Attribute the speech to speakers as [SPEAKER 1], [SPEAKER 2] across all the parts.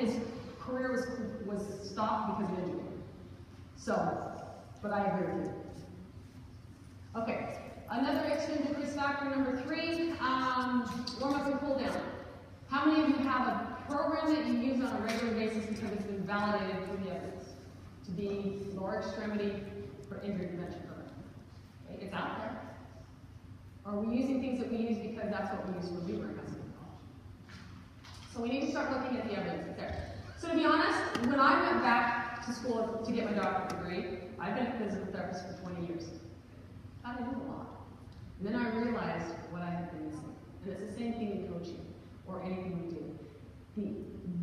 [SPEAKER 1] his career was stopped because of injury. So, but I agree with you. Okay, another extrinsic risk factor, number 3, warm up and cool down. How many of you have a program that you use on a regular basis because it's been validated through the evidence to be lower extremity for injury prevention program? Okay, it's out there. Are we using things that we use because that's what we use when we were in high school and college? So we need to start looking at the evidence that's there. So to be honest, when I went back to school to get my doctorate degree, I've been a physical therapist for 20 years. I knew a lot. And then I realized what I had been missing. And it's the same thing in coaching or anything we do.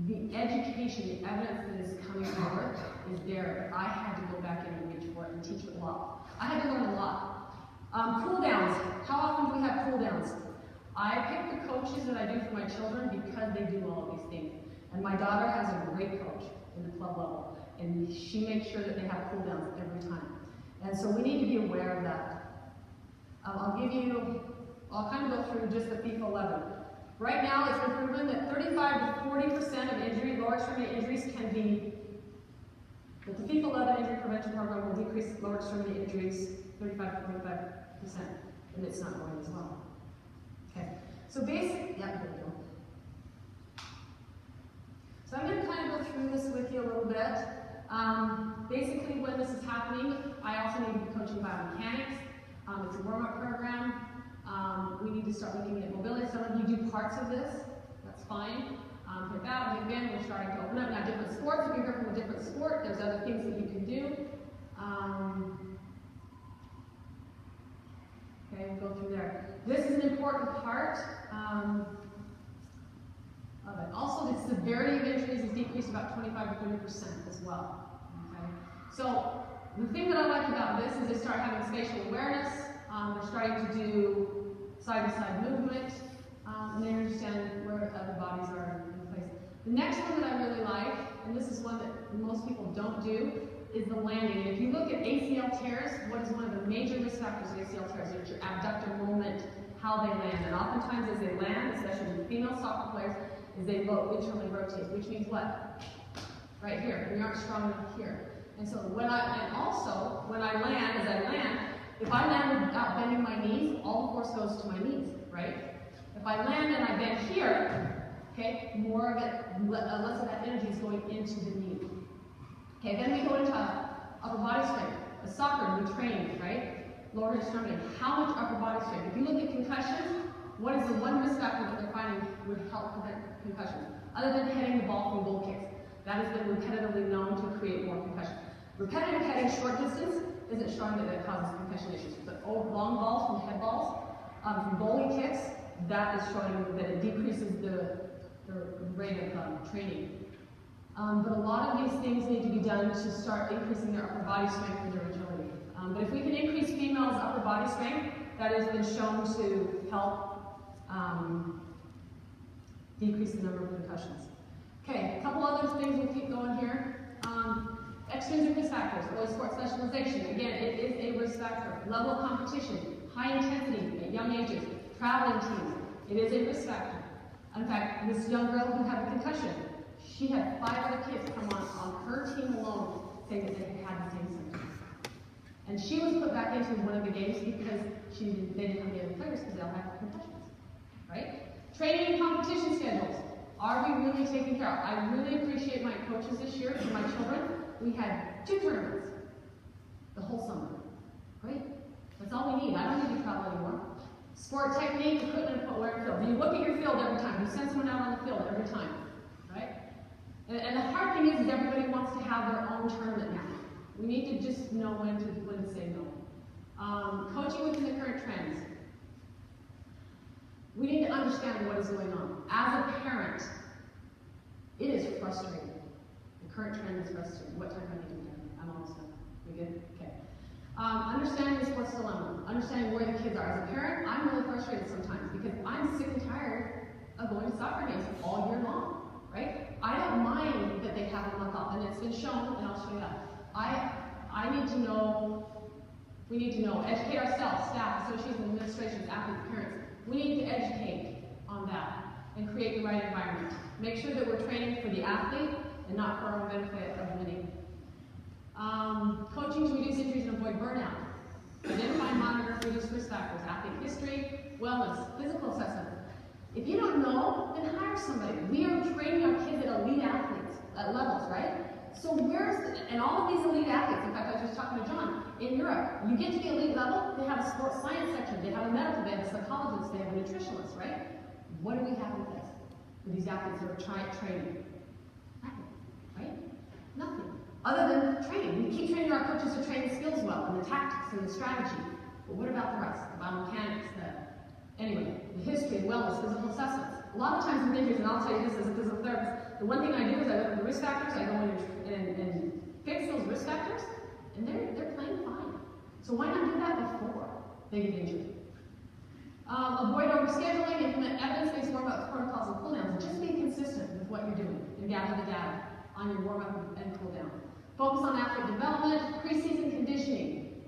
[SPEAKER 1] The education, the evidence that is coming forward is there, but I had to go back in and reach for it and teach it a lot. I had to learn a lot. Cool downs. How often do we have cool downs? I pick the coaches that I do for my children because they do all of these things. And my daughter has a great coach in the club level, and she makes sure that they have cool downs every time. And so we need to be aware of that. I'll kind of go through just the FIFA 11. Right now, it's been proven that 35 to 40% of injury, lower extremity injuries that the FIFA 11 injury prevention program will decrease lower extremity injuries 35 to 45%, and it's not going as well. Okay, so there we go. So I'm going to kind of go through this with you a little bit. Basically, when this is happening, I also need to be coaching biomechanics. It's a warm-up program. We need to start looking at mobility. Some of you do parts of this. That's fine. Hip out, hip in. We're starting to open up. Now, different sports, if you're here from a different sport, there's other things that you can do. Okay, we'll go through there. This is an important part of it. Also, the severity of injuries is decreased about 25 to 30% as well. Okay? So, the thing that I like about this is they start having spatial awareness. They're starting to do side-to-side movement, and they understand where other bodies are in place. The next one that I really like, and this is one that most people don't do, is the landing. And if you look at ACL tears, what is one of the major risk factors of ACL tears? It's your abductor moment, how they land. And oftentimes as they land, especially with female soccer players, is they internally rotate, which means what? Right here, and you aren't strong enough here. And so when I land, if I land without bending my knees, all the force goes to my knees, right? If I land and I bend here, okay, more of it, less of that energy is going into the knee. Okay, then we go into upper body strength. A soccer, we train, right? Lower extremity. How much upper body strength? If you look at concussions, what is the one risk factor that they're finding would help prevent concussions? Other than heading the ball from goal kicks. That has been repetitively known to create more concussions. Repetitive heading short distance isn't showing that it causes concussion issues. But long balls from head balls, from goalie kicks, that is showing that it decreases the rate of training. But a lot of these things need to be done to start increasing their upper body strength and their agility. But if we can increase females' upper body strength, that has been shown to help decrease the number of concussions. Okay, a couple other things we'll keep going here. Extrinsic risk factors, early sports specialization. Again, it is a risk factor. Level of competition, high intensity at young ages, traveling teams, it is a risk factor. In fact, this young girl who had a concussion, she had 5 other kids come on her team alone saying that they had the same symptoms. And she was put back into one of the games because they didn't have the other players because they all had concussions. Right? Training and competition schedules. Are we really taking care of? I really appreciate my coaches this year for my children. We had 2 tournaments the whole summer. Great. That's all we need. I don't need to travel anymore. Sport technique, equipment, footwear, and field. You look at your field every time. You send someone out on the field every time. Right? And the hard thing is everybody wants to have their own tournament now. We need to just know when to say no. Coaching within the current trends. We need to understand what is going on. As a parent, it is frustrating. The current trend is frustrating. What time do I need to be done? I'm almost done. We good? Okay. Understanding the sports dilemma. Understanding where the kids are. As a parent, I'm really frustrated sometimes because I'm sick and tired of going to soccer games all year long. Right? I don't mind that they have a month off, and it's been shown, and I'll show you that. I need to know, we need to know, educate ourselves, staff, associations, administrations, athletes, parents. We need to educate on that and create the right environment. Make sure that we're training for the athlete and not for our own benefit of winning. Coaching to reduce injuries and avoid burnout. Identify and monitor reduce risk factors, athlete history, wellness, physical assessment. If you don't know, then hire somebody. We are training our kids at elite athletes at levels, right? So and all of these elite athletes, in fact, I was just talking to John, in Europe, you get to the elite level, they have a sports science section, they have a medical, they have a psychologist, they have a nutritionist, right? What do we have in place for these athletes that are training? Nothing, right? Nothing. Other than training. We keep training our coaches to train the skills well, and the tactics, and the strategy. But what about the rest? The biomechanics, anyway, the history, wellness, physical assessments. A lot of times with injuries, and I'll tell you this as a physical therapist, the one thing I do is I look at the risk factors, I go in and fix those risk factors, and they're playing fine. So why not do that before they get injured? Avoid overscheduling, implement evidence-based warm-ups, protocols, and cooldowns. Just be consistent with what you're doing and gather the data on your warm-up and cool-down. Focus on athlete development, preseason conditioning.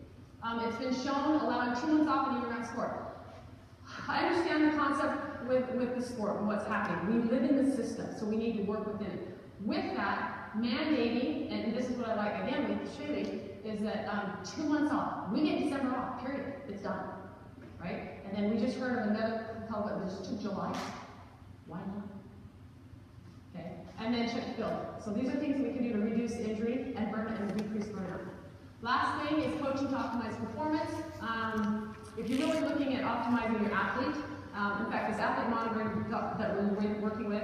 [SPEAKER 1] It's been shown allowing 2 months off in a year-round sport. I understand the concept with the sport and what's happening. We live in the system, so we need to work within it. With that, mandating, and this is what I like again with Shaylee, is that 2 months off. We get December off, period. It's done, right? And then we just heard of another public that just took July. Why not? Okay, and then check field. So these are things we can do to reduce injury and burnout and decrease burnout. Last thing is coaching to optimize performance. If you're really looking at optimizing your athlete, in fact, this athlete monitoring that we're working with,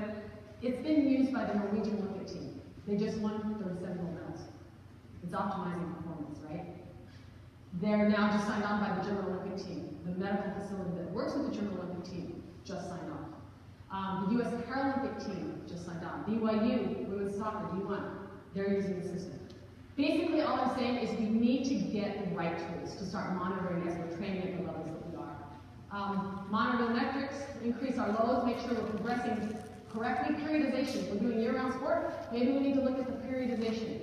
[SPEAKER 1] it's been used by the Norwegian Olympic team. They just won 37 gold medals. It's optimizing performance, right? They're now just signed on by the German Olympic team. The medical facility that works with the German Olympic team just signed on. The U.S. Paralympic team just signed on. BYU, women's soccer, D1, they're using the system. Basically, all I'm saying is we need to get the right tools to start monitoring as we're training at the levels that we are. Monitor the metrics, increase our loads, make sure we're progressing correctly. Periodization. If we're doing year-round sport, maybe we need to look at the periodization.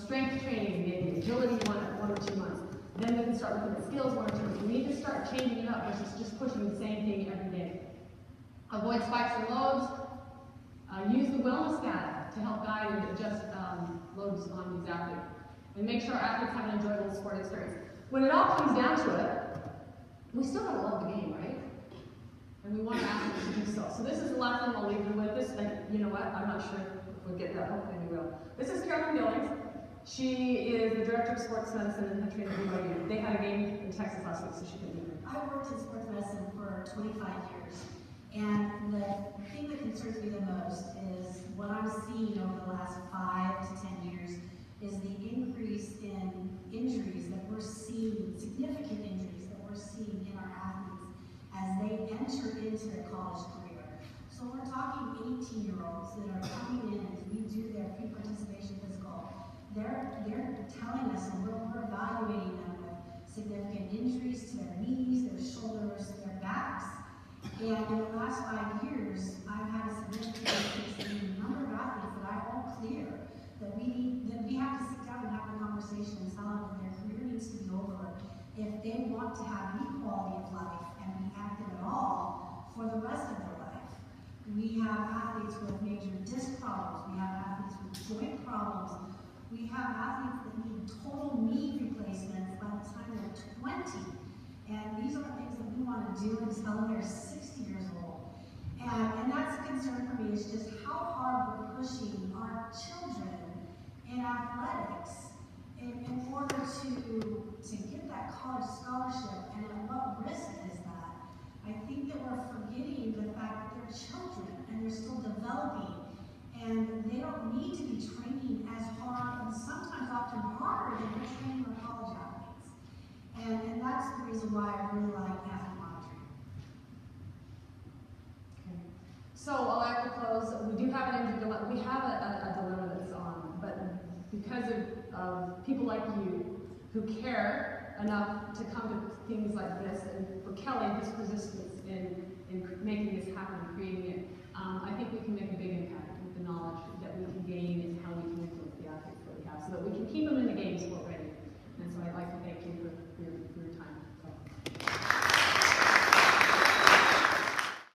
[SPEAKER 1] Strength training, maybe agility 1 or 2 months. Then we can start looking at skills 1 or 2 months. We need to start changing it up versus just pushing the same thing every day. Avoid spikes and loads. Use the wellness data to help guide and adjust loads on these athletes. And make sure our athletes have an enjoyable sport experience. When it all comes down to it, we still gotta love the game, right? And we want our athletes to do so. So this is the last thing I'll leave you with. This, and you know what? I'm not sure if we'll get that. Hopefully we will. This is Carolyn Billings. She is the director of sports medicine in country at BYU. They had a game in Texas last week, so she couldn't be here.
[SPEAKER 2] I worked in sports medicine for 25 years, and the thing that concerns me the most is what I'm seeing over the last 5 to 10 years is the increase in injuries that we're seeing, significant injuries that we're seeing in our athletes as they enter into their college career. So we're talking 18-year-olds that are coming in as we do their pre-participation physical. They're telling us, and we're evaluating them with significant injuries to their knees, their shoulders, their backs. And in the last 5 years, I've had a significant increase in the number of athletes that I all clear that we have to sit down and have a conversation and tell them that their career needs to be over if they want to have any quality of life and be active at all for the rest of their life. We have athletes with major disc problems. We have athletes with joint problems. We have athletes that need total knee replacements by the time they're 20. And these are the things that we want to do until they're 60 years old. And that's a concern for me, is just how hard we're pushing our children in athletics in order to get that college scholarship, and at what risk is that? I think that we're forgetting the fact that they're children and they're still developing, and they don't need to be training as hard, and sometimes often harder than we're training our college athletes. And that's the reason why I really like athlete monitoring.
[SPEAKER 1] Okay. So I'll have to close. We do have a dilemma that's on, but because of people like you who care enough to come to things like this, and for Kelly, his persistence in making this happen, creating it,